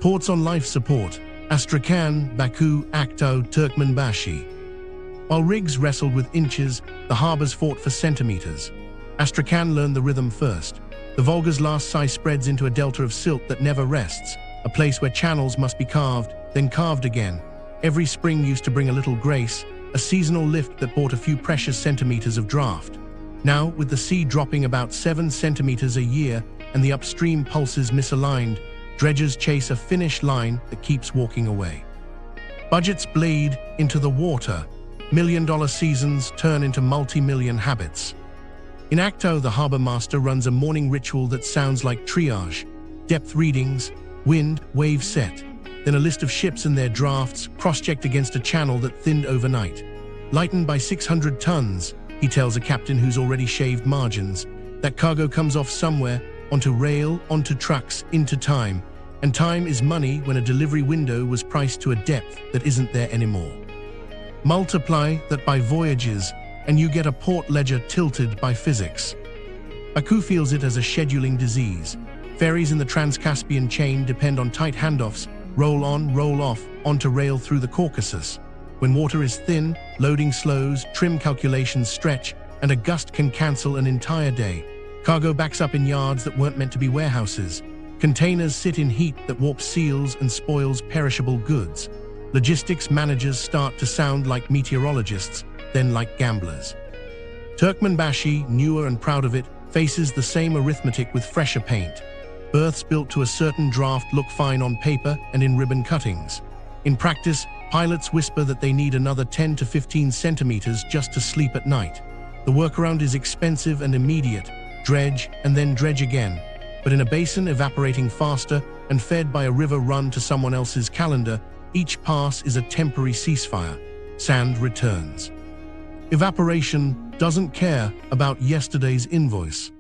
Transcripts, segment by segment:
Ports on life support: Astrakhan, Baku, Aktau, Turkmenbashi. While rigs wrestled with inches, the harbors fought for centimeters. Astrakhan learned the rhythm first. The Volga's last sigh spreads into a delta of silt that never rests, a place where channels must be carved, then carved again. Every spring used to bring a little grace, a seasonal lift that brought a few precious centimeters of draft. Now, with the sea dropping about 7 centimeters a year and the upstream pulses misaligned, dredgers chase a finish line that keeps walking away. Budgets bleed into the water. $1 million seasons turn into multi-million habits. In Aktau, the harbor master runs a morning ritual that sounds like triage: depth readings, wind, wave set, then a list of ships and their drafts cross-checked against a channel that thinned overnight. Lightened by 600 tons, he tells a captain who's already shaved margins, that cargo comes off somewhere, onto rail, onto trucks, into time. And time is money when a delivery window was priced to a depth that isn't there anymore. Multiply that by voyages, and you get a port ledger tilted by physics. Baku feels it as a scheduling disease. Ferries in the Trans-Caspian chain depend on tight handoffs, roll on, roll off, onto rail through the Caucasus. When water is thin, loading slows, trim calculations stretch, and a gust can cancel an entire day. Cargo backs up in yards that weren't meant to be warehouses. Containers sit in heat that warps seals and spoils perishable goods. Logistics managers start to sound like meteorologists, then like gamblers. Turkmenbashi, newer and proud of it, faces the same arithmetic with fresher paint. Berths built to a certain draft look fine on paper and in ribbon cuttings. In practice, pilots whisper that they need another 10 to 15 centimeters just to sleep at night. The workaround is expensive and immediate: dredge and then dredge again. But in a basin evaporating faster and fed by a river run to someone else's calendar, each pass is a temporary ceasefire. Sand returns. Evaporation doesn't care about yesterday's invoice.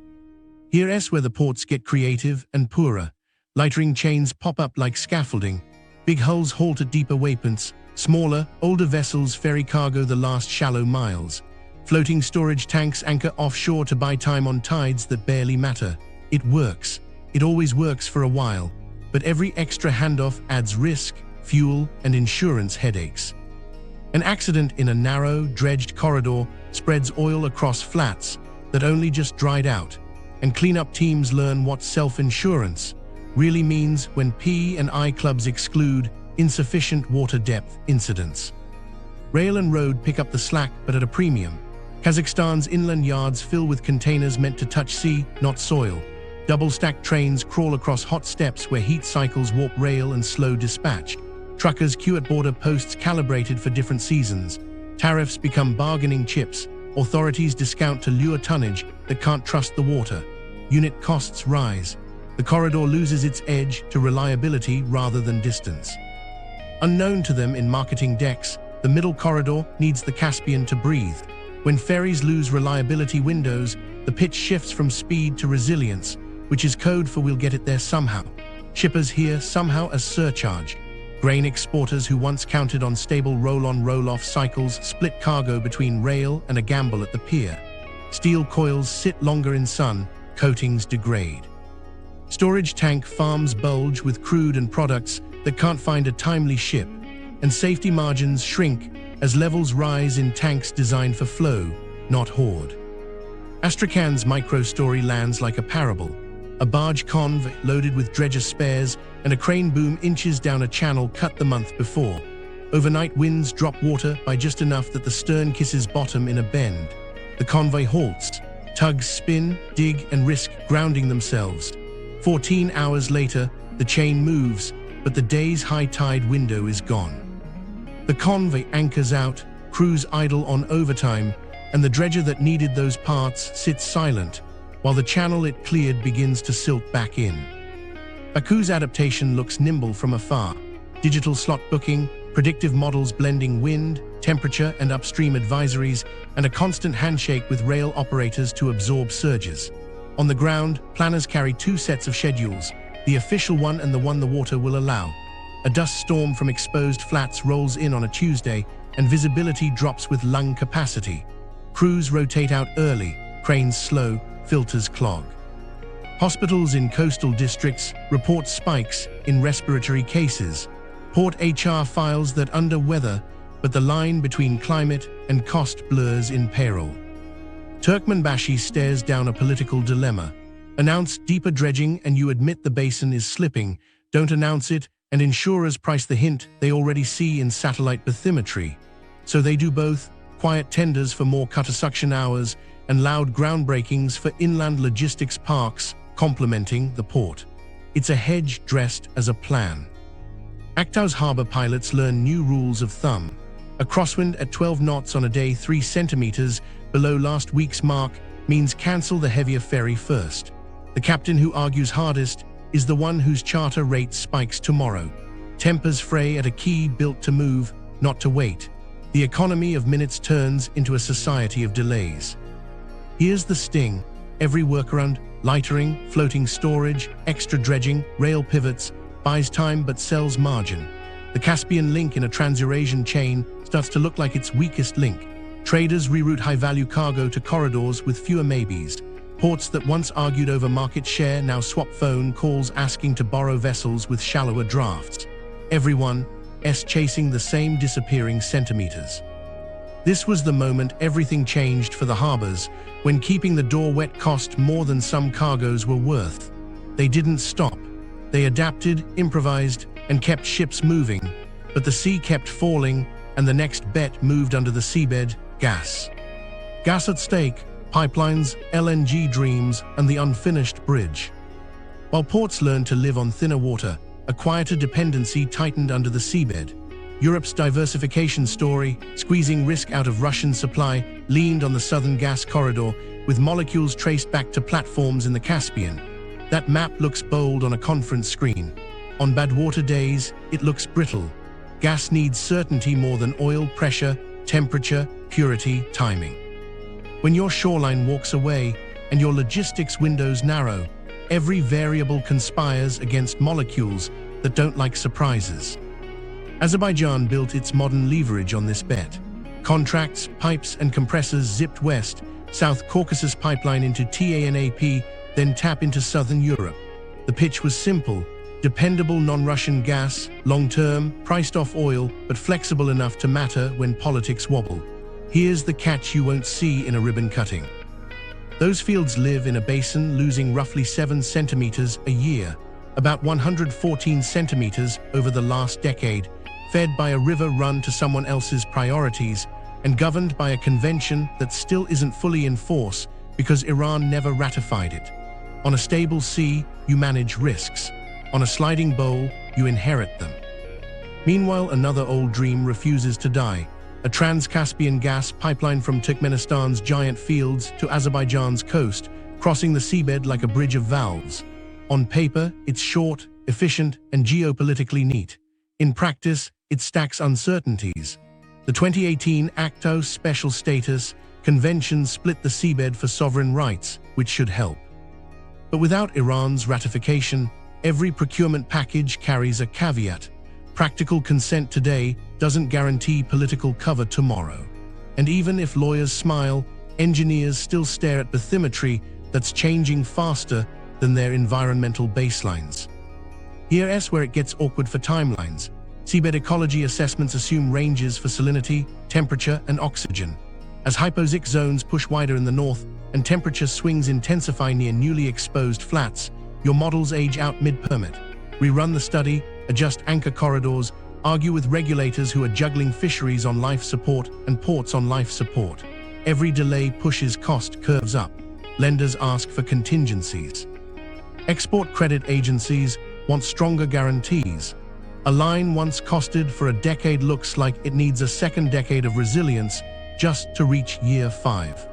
Here's where the ports get creative and poorer. Lightering chains pop up like scaffolding. Big hulls halt at deeper waypoints. Smaller, older vessels ferry cargo the last shallow miles. Floating storage tanks anchor offshore to buy time on tides that barely matter. It works. It always works for a while. But every extra handoff adds risk, fuel, and insurance headaches. An accident in a narrow, dredged corridor spreads oil across flats that only just dried out, and cleanup teams learn what self-insurance really means when P&I clubs exclude insufficient water depth incidents. Rail and road pick up the slack, but at a premium. Kazakhstan's inland yards fill with containers meant to touch sea, not soil. Double-stacked trains crawl across hot steps where heat cycles warp rail and slow dispatch. Truckers queue at border posts calibrated for different seasons. Tariffs become bargaining chips. Authorities discount to lure tonnage that can't trust the water. Unit costs rise. The corridor loses its edge to reliability rather than distance. Unknown to them in marketing decks, the middle corridor needs the Caspian to breathe. When ferries lose reliability windows, the pitch shifts from speed to resilience, which is code for we'll get it there somehow. Shippers hear somehow as surcharge. Grain exporters who once counted on stable roll-on roll-off cycles split cargo between rail and a gamble at the pier. Steel coils sit longer in sun, coatings degrade. Storage tank farms bulge with crude and products that can't find a timely ship, and safety margins shrink as levels rise in tanks designed for flow, not hoard. Astrakhan's micro-story lands like a parable. A barge convoy loaded with dredger spares and a crane boom inches down a channel cut the month before. Overnight winds drop water by just enough that the stern kisses bottom in a bend. The convoy halts. Tugs spin, dig, and risk grounding themselves. 14 hours later, the chain moves, but the day's high tide window is gone. The convoy anchors out, crews idle on overtime, and the dredger that needed those parts sits silent, while the channel it cleared begins to silt back in. Baku's adaptation looks nimble from afar. Digital slot booking, predictive models blending wind, temperature, and upstream advisories, and a constant handshake with rail operators to absorb surges. On the ground, planners carry 2 sets of schedules, the official one and the one the water will allow. A dust storm from exposed flats rolls in on a Tuesday, and visibility drops with lung capacity. Crews rotate out early, cranes slow, filters clog. Hospitals in coastal districts report spikes in respiratory cases. Port HR files that under weather, but the line between climate and cost blurs in payroll. Turkmenbashi stares down a political dilemma. Announce deeper dredging and you admit the basin is slipping. Don't announce it, and insurers price the hint they already see in satellite bathymetry. So they do both, quiet tenders for more cutter suction hours and loud groundbreakings for inland logistics parks complementing the port. It's a hedge dressed as a plan. Aktau's harbor pilots learn new rules of thumb. A crosswind at 12 knots on a day 3 centimeters below last week's mark means cancel the heavier ferry first. The captain who argues hardest is the one whose charter rate spikes tomorrow. Tempers fray at a quay built to move, not to wait. The economy of minutes turns into a society of delays. Here's the sting. Every workaround, lightering, floating storage, extra dredging, rail pivots, buys time but sells margin. The Caspian link in a Trans-Eurasian chain starts to look like its weakest link. Traders reroute high-value cargo to corridors with fewer maybes. Ports that once argued over market share now swap phone calls asking to borrow vessels with shallower drafts. Everyone's chasing the same disappearing centimeters. This was the moment everything changed for the harbors, when keeping the door wet cost more than some cargoes were worth. They didn't stop. They adapted, improvised, and kept ships moving, but the sea kept falling, and the next bet moved under the seabed: gas. Gas at stake, pipelines, LNG dreams, and the unfinished bridge. While ports learned to live on thinner water, a quieter dependency tightened under the seabed. Europe's diversification story, squeezing risk out of Russian supply, leaned on the southern gas corridor, with molecules traced back to platforms in the Caspian. That map looks bold on a conference screen. On bad water days, it looks brittle. Gas needs certainty more than oil: pressure, temperature, purity, timing. When your shoreline walks away and your logistics windows narrow, every variable conspires against molecules that don't like surprises. Azerbaijan built its modern leverage on this bet. Contracts, pipes, and compressors zipped west, South Caucasus pipeline into TANAP, then tap into southern Europe. The pitch was simple: dependable non-Russian gas, long-term, priced off oil, but flexible enough to matter when politics wobble. Here's the catch you won't see in a ribbon cutting. Those fields live in a basin losing roughly 7 centimeters a year, about 114 centimeters over the last decade, fed by a river run to someone else's priorities, and governed by a convention that still isn't fully in force because Iran never ratified it. On a stable sea, you manage risks. On a sliding bowl, you inherit them. Meanwhile, another old dream refuses to die: a Trans-Caspian gas pipeline from Turkmenistan's giant fields to Azerbaijan's coast, crossing the seabed like a bridge of valves. On paper, it's short, efficient, and geopolitically neat. In practice, it stacks uncertainties. The 2018 Aktau Special Status Convention split the seabed for sovereign rights, which should help. But without Iran's ratification, every procurement package carries a caveat. Practical consent today doesn't guarantee political cover tomorrow. And even if lawyers smile, engineers still stare at bathymetry that's changing faster than their environmental baselines. Here's where it gets awkward for timelines. Seabed ecology assessments assume ranges for salinity, temperature, and oxygen. As hypoxic zones push wider in the north and temperature swings intensify near newly exposed flats, your models age out mid-permit. Rerun the study, adjust anchor corridors, argue with regulators who are juggling fisheries on life support and ports on life support. Every delay pushes cost curves up. Lenders ask for contingencies. Export credit agencies want stronger guarantees. A line once costed for a decade looks like it needs a second decade of resilience just to reach year 5.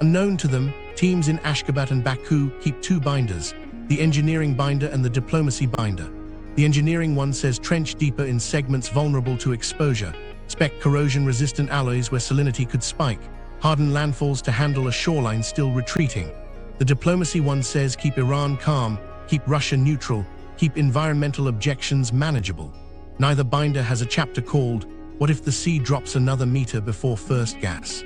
Unknown to them, teams in Ashgabat and Baku keep 2 binders: the engineering binder and the diplomacy binder. The engineering one says trench deeper in segments vulnerable to exposure, spec corrosion-resistant alloys where salinity could spike, harden landfalls to handle a shoreline still retreating. The diplomacy one says keep Iran calm, keep Russia neutral, keep environmental objections manageable. Neither binder has a chapter called "What if the sea drops another meter before first gas?"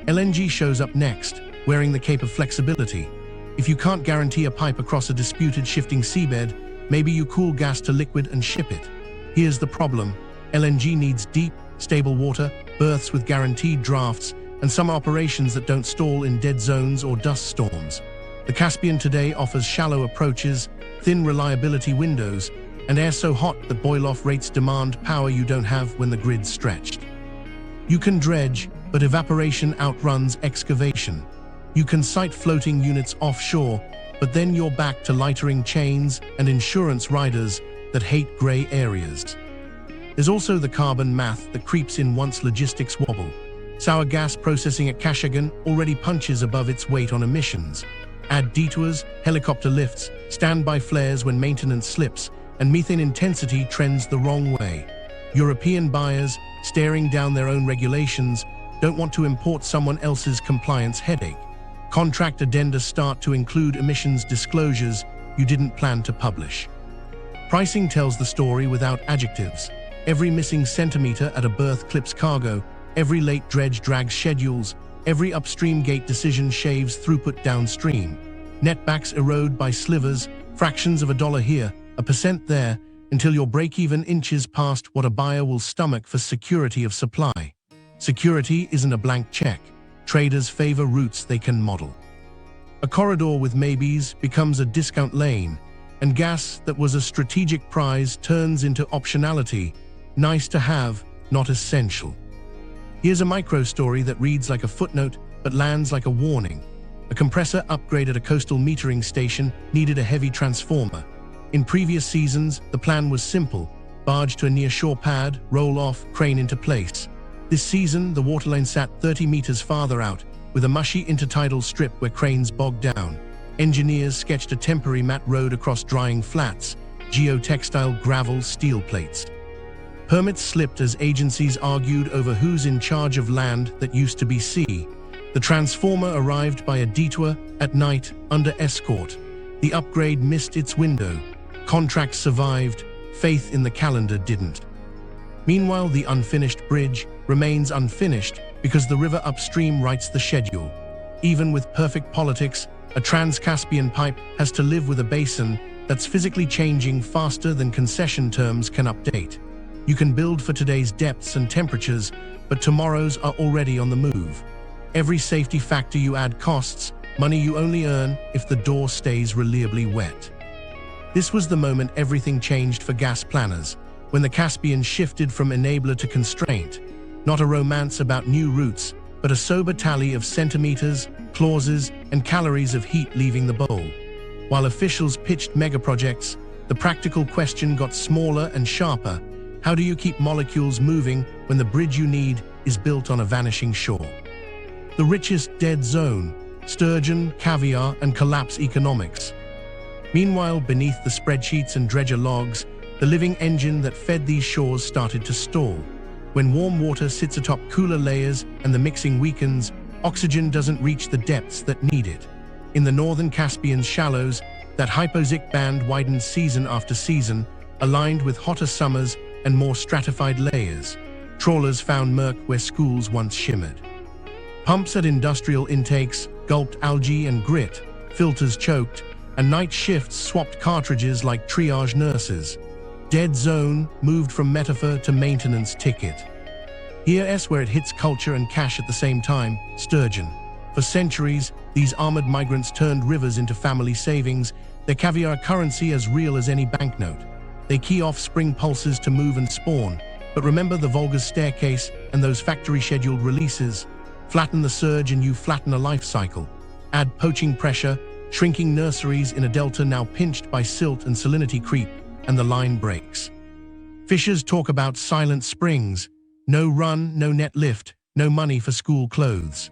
LNG shows up next, wearing the cape of flexibility. If you can't guarantee a pipe across a disputed shifting seabed, maybe you cool gas to liquid and ship it. Here's the problem. LNG needs deep, stable water, berths with guaranteed drafts, and some operations that don't stall in dead zones or dust storms. The Caspian today offers shallow approaches, thin reliability windows, and air so hot that boil-off rates demand power you don't have when the grid's stretched. You can dredge, but evaporation outruns excavation. You can site floating units offshore, but then you're back to lightering chains and insurance riders that hate gray areas. There's also the carbon math that creeps in once logistics wobble. Sour gas processing at Kashagan already punches above its weight on emissions. Add detours, helicopter lifts, standby flares when maintenance slips, and methane intensity trends the wrong way. European buyers, staring down their own regulations, don't want to import someone else's compliance headache. Contract addenda start to include emissions disclosures you didn't plan to publish. Pricing tells the story without adjectives. Every missing centimeter at a berth clips cargo, every late dredge drags schedules, every upstream gate decision shaves throughput downstream. Netbacks erode by slivers, fractions of a dollar here, a percent there, until your break-even inches past what a buyer will stomach for security of supply. Security isn't a blank check. Traders favor routes they can model. A corridor with maybes becomes a discount lane, and gas that was a strategic prize turns into optionality, nice to have, not essential. Here's a micro-story that reads like a footnote but lands like a warning. A compressor upgrade at a coastal metering station needed a heavy transformer. In previous seasons, the plan was simple: barge to a near-shore pad, roll off, crane into place. This season, the waterline sat 30 meters farther out, with a mushy intertidal strip where cranes bogged down. Engineers sketched a temporary mat road across drying flats, geotextile gravel steel plates. Permits slipped as agencies argued over who's in charge of land that used to be sea. The transformer arrived by a detour at night under escort. The upgrade missed its window. Contracts survived, faith in the calendar didn't. Meanwhile, the unfinished bridge remains unfinished because the river upstream writes the schedule. Even with perfect politics, a Trans-Caspian pipe has to live with a basin that's physically changing faster than concession terms can update. You can build for today's depths and temperatures, but tomorrow's are already on the move. Every safety factor you add costs, money you only earn if the door stays reliably wet. This was the moment everything changed for gas planners, when the Caspian shifted from enabler to constraint. Not a romance about new routes, but a sober tally of centimeters, clauses, and calories of heat leaving the bowl. While officials pitched megaprojects, the practical question got smaller and sharper. How do you keep molecules moving when the bridge you need is built on a vanishing shore? The richest dead zone, Sturgeon, Caviar, and collapse economics. Meanwhile, beneath the spreadsheets and dredger logs, the living engine that fed these shores started to stall. When warm water sits atop cooler layers and the mixing weakens, oxygen doesn't reach the depths that need it. In the northern Caspian shallows, that hypoxic band widened season after season, aligned with hotter summers and more stratified layers. Trawlers found murk where schools once shimmered. Pumps at industrial intakes gulped algae and grit, filters choked, and night shifts swapped cartridges like triage nurses. Dead zone moved from metaphor to maintenance ticket. Here's where it hits culture and cash at the same time: Sturgeon. For centuries, these armored migrants turned rivers into family savings, their caviar currency as real as any banknote. They key off spring pulses to move and spawn, but remember the Volga's staircase and those factory-scheduled releases. Flatten the surge and you flatten a life cycle. Add poaching pressure, shrinking nurseries in a delta now pinched by silt and salinity creep, and the line breaks. Fishers talk about silent springs: no run, no net lift, no money for school clothes.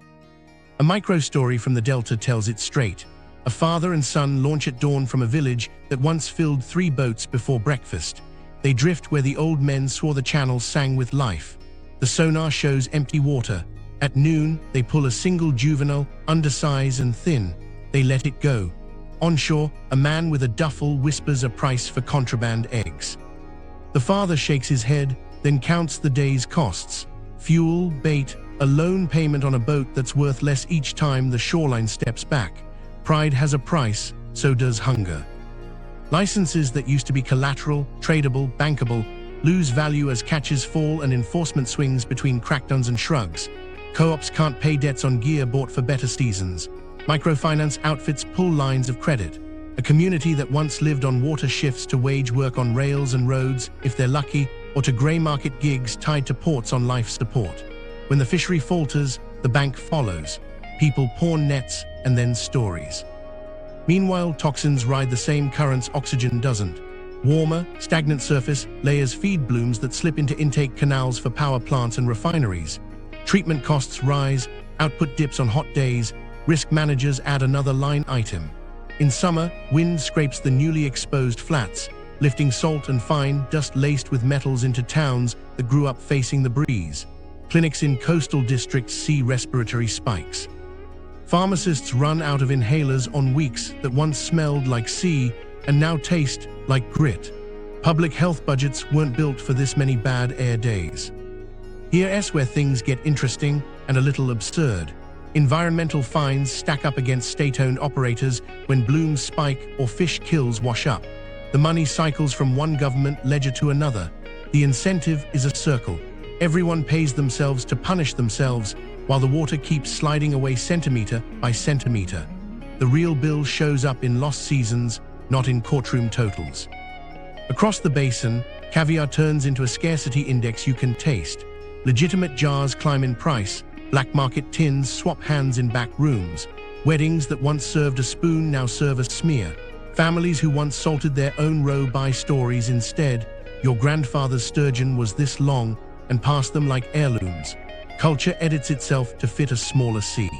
A micro-story from the delta tells it straight. A father and son launch at dawn from a village that once filled 3 boats before breakfast. They drift where the old men swore the channels sang with life. The sonar shows empty water. At noon, they pull a single juvenile, undersized and thin. They let it go. Onshore, a man with a duffel whispers a price for contraband eggs. The father shakes his head, then counts the day's costs. Fuel, bait, a loan payment on a boat that's worth less each time the shoreline steps back. Pride has a price, so does hunger. Licenses that used to be collateral, tradable, bankable, lose value as catches fall and enforcement swings between crackdowns and shrugs. Co-ops can't pay debts on gear bought for better seasons. Microfinance outfits pull lines of credit. A community that once lived on water shifts to wage work on rails and roads, if they're lucky, or to grey market gigs tied to ports on life support. When the fishery falters, the bank follows. People pawn nets and then stories. Meanwhile, toxins ride the same currents oxygen doesn't. Warmer, stagnant surface layers feed blooms that slip into intake canals for power plants and refineries. Treatment costs rise, output dips on hot days, risk managers add another line item. In summer, wind scrapes the newly exposed flats, lifting salt and fine dust laced with metals into towns that grew up facing the breeze. Clinics in coastal districts see respiratory spikes. Pharmacists run out of inhalers on weeks that once smelled like sea and now taste like grit. Public health budgets weren't built for this many bad air days. Here's where things get interesting and a little absurd. Environmental fines stack up against state-owned operators when blooms spike or fish kills wash up. The money cycles from one government ledger to another. The incentive is a circle. Everyone pays themselves to punish themselves, while the water keeps sliding away centimeter by centimeter. The real bill shows up in lost seasons, not in courtroom totals. Across the basin, caviar turns into a scarcity index you can taste. Legitimate jars climb in price, black market tins swap hands in back rooms. Weddings that once served a spoon now serve a smear. Families who once salted their own roe buy stories instead. Your grandfather's sturgeon was this long, and passed them like heirlooms. Culture edits itself to fit a smaller sea.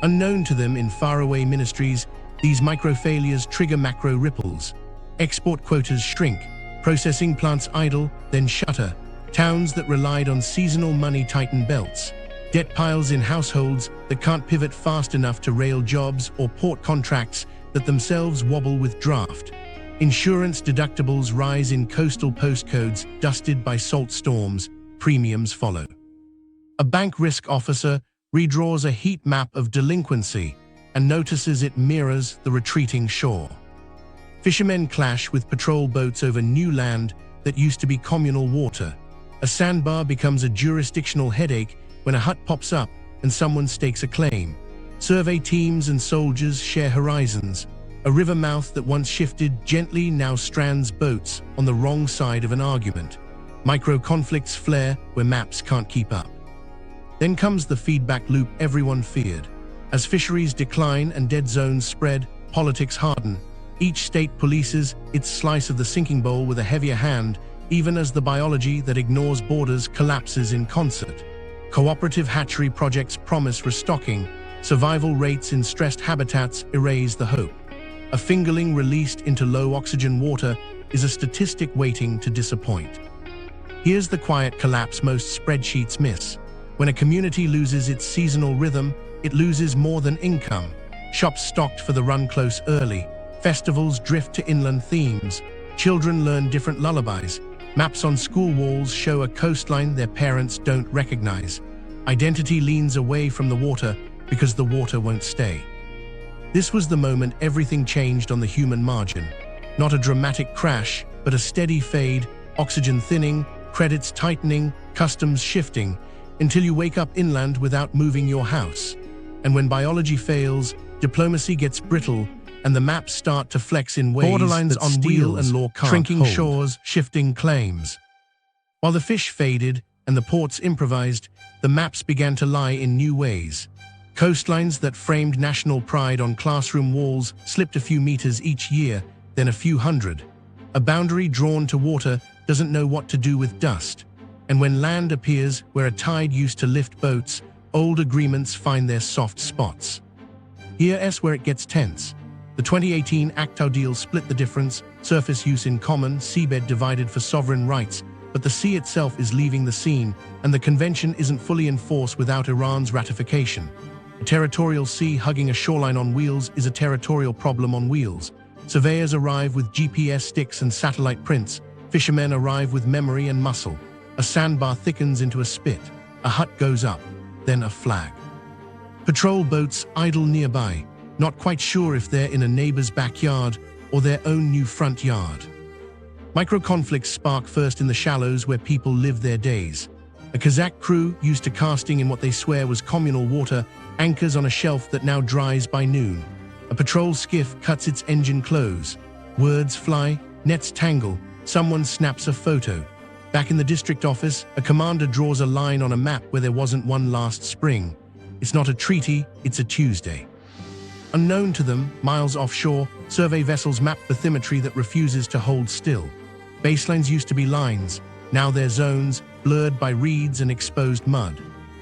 Unknown to them in faraway ministries, these micro-failures trigger macro ripples. Export quotas shrink, processing plants idle, then shutter. Towns that relied on seasonal money tighten belts. Debt piles in households that can't pivot fast enough to rail jobs or port contracts that themselves wobble with draft. Insurance deductibles rise in coastal postcodes dusted by salt storms. Premiums follow. A bank risk officer redraws a heat map of delinquency and notices it mirrors the retreating shore. Fishermen clash with patrol boats over new land that used to be communal water. A sandbar becomes a jurisdictional headache when a hut pops up and someone stakes a claim. Survey teams and soldiers share horizons. A river mouth that once shifted gently now strands boats on the wrong side of an argument. Micro-conflicts flare where maps can't keep up. Then comes the feedback loop everyone feared. As fisheries decline and dead zones spread, politics harden. Each state polices its slice of the sinking bowl with a heavier hand, even as the biology that ignores borders collapses in concert. Cooperative hatchery projects promise restocking. Survival rates in stressed habitats erase the hope. A fingerling released into low-oxygen water is a statistic waiting to disappoint. Here's the quiet collapse most spreadsheets miss. When a community loses its seasonal rhythm, it loses more than income. Shops stocked for the run close early. Festivals drift to inland themes. Children learn different lullabies. Maps on school walls show a coastline their parents don't recognize. Identity leans away from the water because the water won't stay. This was the moment everything changed on the human margin. Not a dramatic crash, but a steady fade, oxygen thinning, credits tightening, customs shifting, until you wake up inland without moving your house. And when biology fails, diplomacy gets brittle, and the maps start to flex in ways Borderlines that on steel wheels, and law can't shrinking hold. shores, Shifting claims. While the fish faded and the ports improvised, the maps began to lie in new ways. Coastlines that framed national pride on classroom walls slipped a few meters each year, then a few hundred. A boundary drawn to water doesn't know what to do with dust. And when land appears where a tide used to lift boats, old agreements find their soft spots. Here's where it gets tense. The 2018 Aktau deal split the difference, surface use in common, seabed divided for sovereign rights, but the sea itself is leaving the scene, and the convention isn't fully enforced without Iran's ratification. A territorial sea hugging a shoreline on wheels is a territorial problem on wheels. Surveyors arrive with GPS sticks and satellite prints. Fishermen arrive with memory and muscle. A sandbar thickens into a spit. A hut goes up, then a flag. Patrol boats idle nearby, not quite sure if they're in a neighbor's backyard or their own new front yard. Micro-conflicts spark first in the shallows where people live their days. A Kazakh crew, used to casting in what they swear was communal water, anchors on a shelf that now dries by noon. A patrol skiff cuts its engine close. Words fly, nets tangle, someone snaps a photo. Back in the district office, a commander draws a line on a map where there wasn't one last spring. It's not a treaty, it's a Tuesday. Unknown to them, miles offshore, survey vessels map bathymetry that refuses to hold still. Baselines used to be lines, now they're zones, blurred by reeds and exposed mud.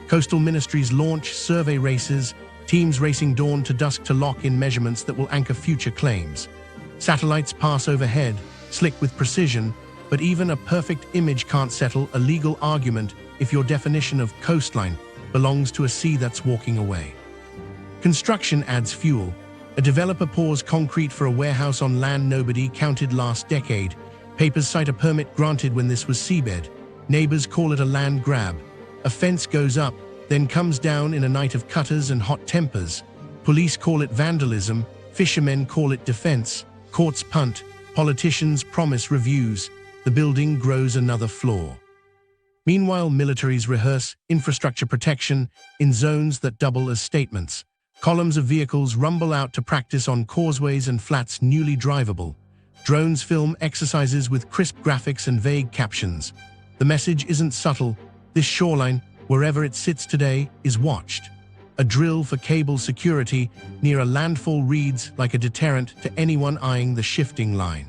Coastal ministries launch survey races, teams racing dawn to dusk to lock in measurements that will anchor future claims. Satellites pass overhead, slick with precision, but even a perfect image can't settle a legal argument if your definition of coastline belongs to a sea that's walking away. Construction adds fuel. A developer pours concrete for a warehouse on land nobody counted last decade. Papers cite a permit granted when this was seabed. Neighbors call it a land grab. A fence goes up, then comes down in a night of cutters and hot tempers. Police call it vandalism, fishermen call it defense, courts punt, politicians promise reviews. The building grows another floor. Meanwhile, militaries rehearse infrastructure protection in zones that double as statements. Columns of vehicles rumble out to practice on causeways and flats newly drivable. Drones film exercises with crisp graphics and vague captions. The message isn't subtle. This shoreline, wherever it sits today, is watched. A drill for cable security near a landfall reads like a deterrent to anyone eyeing the shifting line.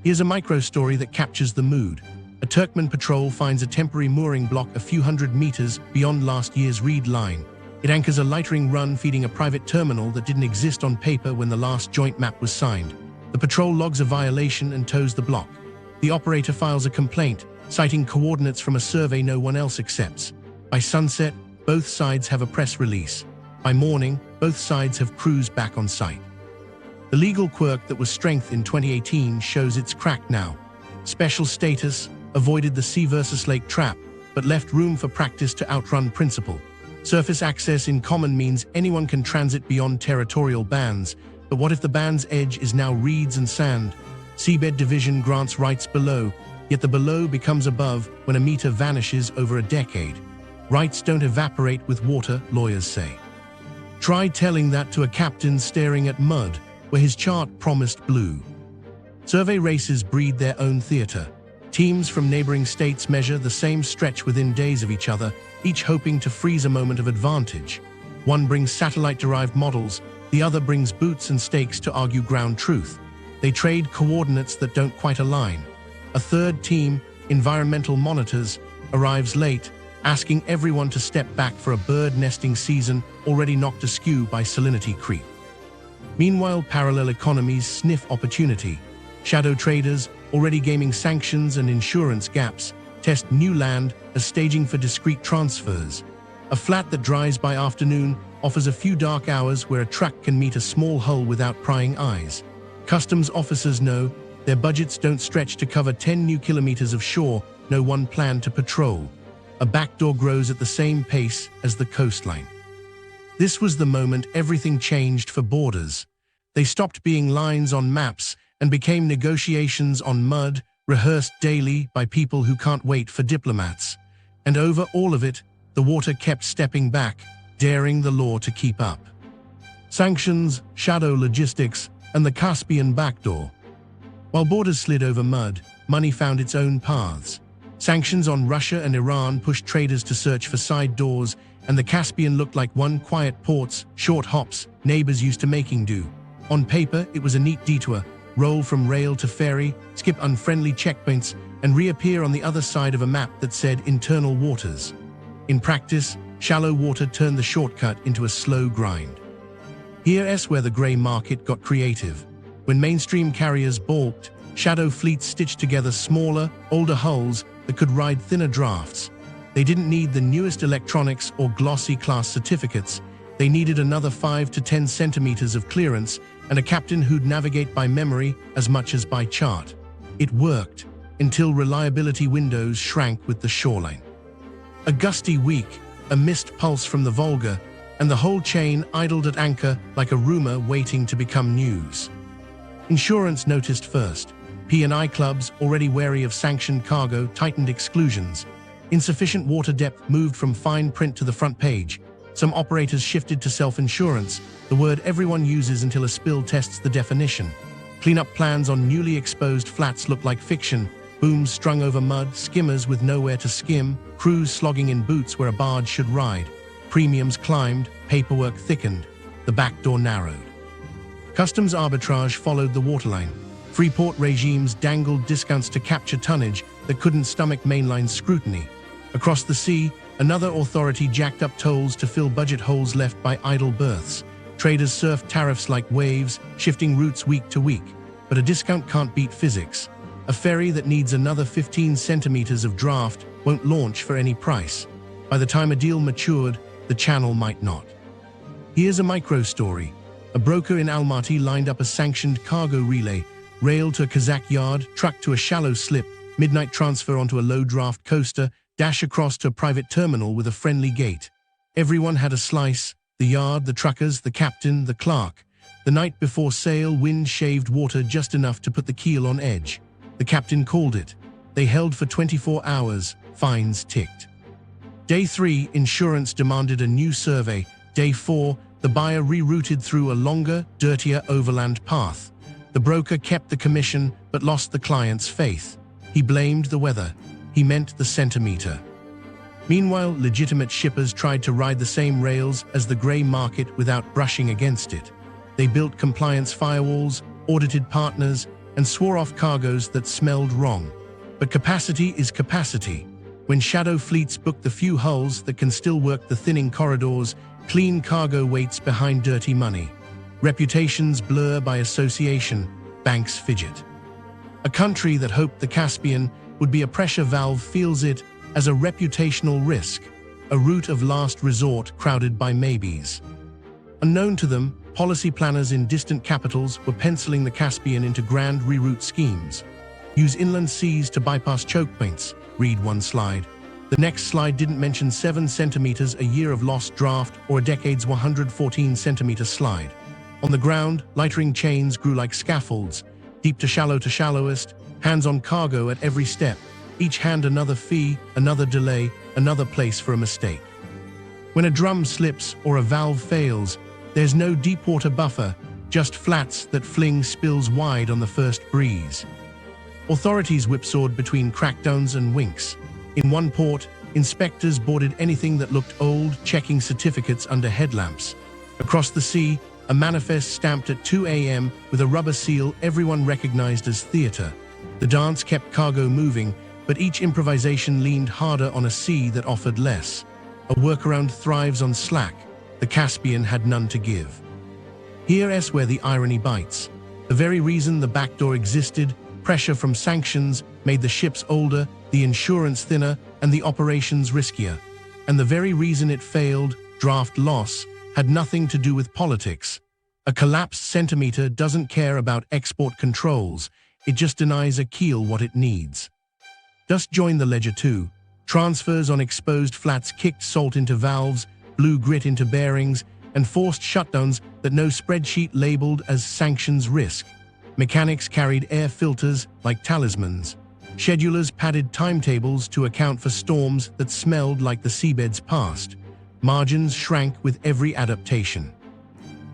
Here's a micro-story that captures the mood. A Turkmen patrol finds a temporary mooring block a few hundred meters beyond last year's reed line. It anchors a lightering run feeding a private terminal that didn't exist on paper when the last joint map was signed. The patrol logs a violation and tows the block. The operator files a complaint, citing coordinates from a survey no one else accepts. By sunset, both sides have a press release. By morning, both sides have crews back on site. The legal quirk that was strength in 2018 shows its crack now. Special status avoided the sea versus lake trap, but left room for practice to outrun principle. Surface access in common means anyone can transit beyond territorial bands, but what if the band's edge is now reeds and sand? Seabed division grants rights below, yet the below becomes above when a meter vanishes over a decade. Rights don't evaporate with water, lawyers say. Try telling that to a captain staring at mud, where his chart promised blue. Survey races breed their own theater. Teams from neighboring states measure the same stretch within days of each other, each hoping to freeze a moment of advantage. One brings satellite-derived models, the other brings boots and stakes to argue ground truth. They trade coordinates that don't quite align. A third team, environmental monitors, arrives late, asking everyone to step back for a bird nesting season already knocked askew by salinity creep. Meanwhile, parallel economies sniff opportunity. Shadow traders, already gaming sanctions and insurance gaps, test new land as staging for discrete transfers. A flat that dries by afternoon offers a few dark hours where a truck can meet a small hull without prying eyes. Customs officers know their budgets don't stretch to cover 10 new kilometers of shore, no one plan to patrol. A backdoor grows at the same pace as the coastline. This was the moment everything changed for borders. They stopped being lines on maps and became negotiations on mud, rehearsed daily by people who can't wait for diplomats. And over all of it, the water kept stepping back, daring the law to keep up. Sanctions, shadow logistics, and the Caspian backdoor. While borders slid over mud, money found its own paths. Sanctions on Russia and Iran pushed traders to search for side doors, and the Caspian looked like one quiet port's short hops neighbors used to making do. On paper, it was a neat detour, roll from rail to ferry, skip unfriendly checkpoints, and reappear on the other side of a map that said internal waters. In practice, shallow water turned the shortcut into a slow grind. Here's where the grey market got creative. When mainstream carriers balked, shadow fleets stitched together smaller, older hulls that could ride thinner drafts. They didn't need the newest electronics or glossy class certificates. They needed another 5 to 10 centimeters of clearance and a captain who'd navigate by memory as much as by chart. It worked, until reliability windows shrank with the shoreline. A gusty week, a missed pulse from the Volga, and the whole chain idled at anchor like a rumor waiting to become news. Insurance noticed first. P&I clubs, already wary of sanctioned cargo, tightened exclusions. Insufficient water depth moved from fine print to the front page. Some operators shifted to self-insurance, the word everyone uses until a spill tests the definition. Cleanup plans on newly exposed flats looked like fiction. Booms strung over mud, skimmers with nowhere to skim, crews slogging in boots where a barge should ride. Premiums climbed, paperwork thickened, the backdoor narrowed. Customs arbitrage followed the waterline. Freeport regimes dangled discounts to capture tonnage that couldn't stomach mainline scrutiny. Across the sea, another authority jacked up tolls to fill budget holes left by idle berths. Traders surfed tariffs like waves, shifting routes week to week. But a discount can't beat physics. A ferry that needs another 15 centimeters of draft won't launch for any price. By the time a deal matured, the channel might not. Here's a micro-story. A broker in Almaty lined up a sanctioned cargo relay, rail to a Kazakh yard, truck to a shallow slip, midnight transfer onto a low-draft coaster, dash across to a private terminal with a friendly gate. Everyone had a slice, the yard, the truckers, the captain, the clerk. The night before sail, wind shaved water just enough to put the keel on edge. The captain called it. They held for 24 hours, fines ticked. Day 3, insurance demanded a new survey. Day 4, the buyer rerouted through a longer, dirtier overland path. The broker kept the commission but lost the client's faith. He blamed the weather. He meant the centimeter. Meanwhile, legitimate shippers tried to ride the same rails as the grey market without brushing against it. They built compliance firewalls, audited partners, and swore off cargoes that smelled wrong. But capacity is capacity. When shadow fleets book the few hulls that can still work the thinning corridors, clean cargo waits behind dirty money. Reputations blur by association, banks fidget. A country that hoped the Caspian would be a pressure valve feels it as a reputational risk, a route of last resort crowded by maybes. Unknown to them, policy planners in distant capitals were penciling the Caspian into grand reroute schemes. Use inland seas to bypass choke points, read one slide. The next slide didn't mention 7 centimeters a year of lost draft or a decade's 114 centimeter slide. On the ground, lightering chains grew like scaffolds, deep to shallowest, hands on cargo at every step, each hand another fee, another delay, another place for a mistake. When a drum slips or a valve fails, there's no deep-water buffer, just flats that fling spills wide on the first breeze. Authorities whipsawed between crackdowns and winks. In one port, inspectors boarded anything that looked old, checking certificates under headlamps. Across the sea, a manifest stamped at 2 a.m. with a rubber seal everyone recognized as theater. The dance kept cargo moving, but each improvisation leaned harder on a sea that offered less. A workaround thrives on slack. The Caspian had none to give. Here's where the irony bites. The very reason the backdoor existed, pressure from sanctions, made the ships older, the insurance thinner, and the operations riskier. And the very reason it failed, draft loss, had nothing to do with politics. A collapsed centimeter doesn't care about export controls. It just denies a keel what it needs. Just join the ledger too. Transfers on exposed flats kicked salt into valves, blew grit into bearings, and forced shutdowns that no spreadsheet labeled as sanctions risk. Mechanics carried air filters like talismans. Schedulers padded timetables to account for storms that smelled like the seabed's past. Margins shrank with every adaptation.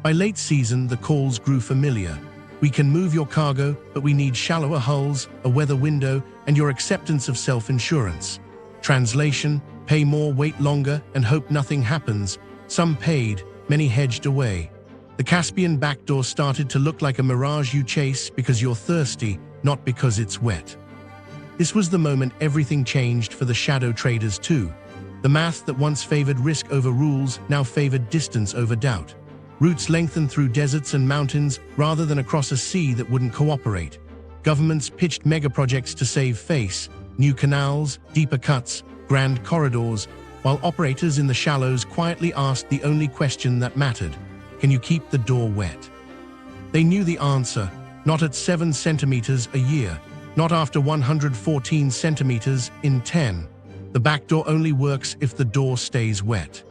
By late season, the calls grew familiar. We can move your cargo, but we need shallower hulls, a weather window, and your acceptance of self-insurance. Translation: pay more, wait longer, and hope nothing happens. Some paid, many hedged away. The Caspian backdoor started to look like a mirage you chase because you're thirsty, not because it's wet. This was the moment everything changed for the shadow traders too. The math that once favored risk over rules now favored distance over doubt. Routes lengthened through deserts and mountains rather than across a sea that wouldn't cooperate. Governments pitched megaprojects to save face, new canals, deeper cuts, grand corridors, while operators in the shallows quietly asked the only question that mattered: can you keep the door wet? They knew the answer: not at 7 centimeters a year, not after 114 centimeters in 10. The backdoor only works if the door stays wet.